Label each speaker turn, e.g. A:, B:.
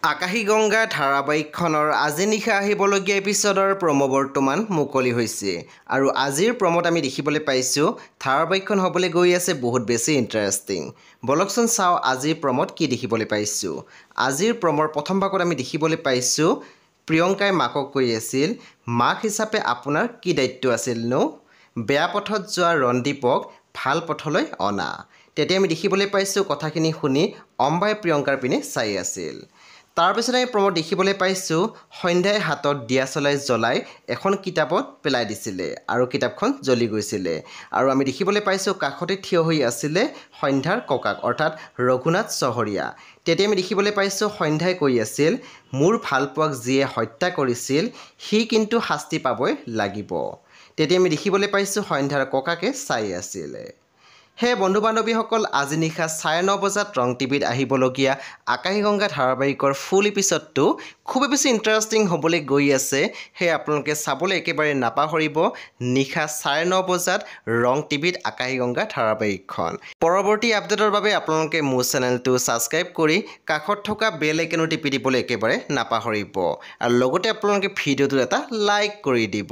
A: আকাশীগংগা ধাৰাবাহিকখনৰ আজি নিশা আহিবলগীয়া এপিছডৰ প্ৰম' বৰ্তমান মুকলি হৈছে আৰু আজিৰ প্ৰম'ত আমি দেখিবলৈ পাইছোঁ ধাৰাবাহিকখন হ'বলৈ গৈ আছে বহুত বেছি ইণ্টাৰেষ্টিং। বলকচোন চাওঁ আজিৰ প্ৰম'ত কি দেখিবলৈ পাইছোঁ। আজিৰ প্ৰম'ৰ প্ৰথম ভাগত আমি দেখিবলৈ পাইছোঁ প্ৰিয়ংকাই মাকক কৈ আছিল, মাক হিচাপে আপোনাৰ কি দায়িত্ব আছিলনো? বেয়া পথত যোৱা ৰণদীপক ভাল পথলৈ অনা। তেতিয়া আমি দেখিবলৈ পাইছোঁ কথাখিনি শুনি অম্বাই প্ৰিয়ংকাৰ পিনে চাই আছিল। তাৰপিছত আমি প্ৰম'ত দেখিবলৈ পাইছোঁ সন্ধ্যাই হাতত দিয়াচলাই জ্বলাই এখন কিতাপত পেলাই দিছিলে আৰু কিতাপখন জ্বলি গৈছিলে আৰু আমি দেখিবলৈ পাইছোঁ কাষতে থিয় হৈ আছিলে সন্ধ্যাৰ ককাক অৰ্থাৎ ৰঘুনাথ চহৰীয়া। তেতিয়া আমি দেখিবলৈ পাইছোঁ সন্ধ্যাই কৈ আছিল, মোৰ ভালপোৱাক যিয়ে হত্যা কৰিছিল সি কিন্তু শাস্তি পাবই লাগিব। তেতিয়া আমি দেখিবলৈ পাইছোঁ সন্ধ্যাৰ ককাকে চাই আছিলে। হে বন্ধু বান্ধৱীসকল, আজি নিশা 9:30 বজাত ৰং টিভিত আহিবলগীয়া আকাশীগংগা ধাৰাবাহিকৰ ফুল এপিছডটো খুবেই বেছি ইণ্টাৰেষ্টিং হ'বলৈ গৈ আছে। সেয়ে আপোনালোকে চাবলৈ একেবাৰে নাপাহৰিব নিশা 9:30 বজাত ৰং টিভিত আকাশীগংগা ধাৰাবাহিকখন। পৰৱৰ্তী আপডেটৰ বাবে আপোনালোকে মোৰ চেনেলটো ছাবস্ক্ৰাইব কৰি কাষত থকা বেল আইকনো টিপি দিবলৈ একেবাৰে নাপাহৰিব আৰু লগতে আপোনালোকে ভিডিঅ'টো এটা লাইক কৰি দিব।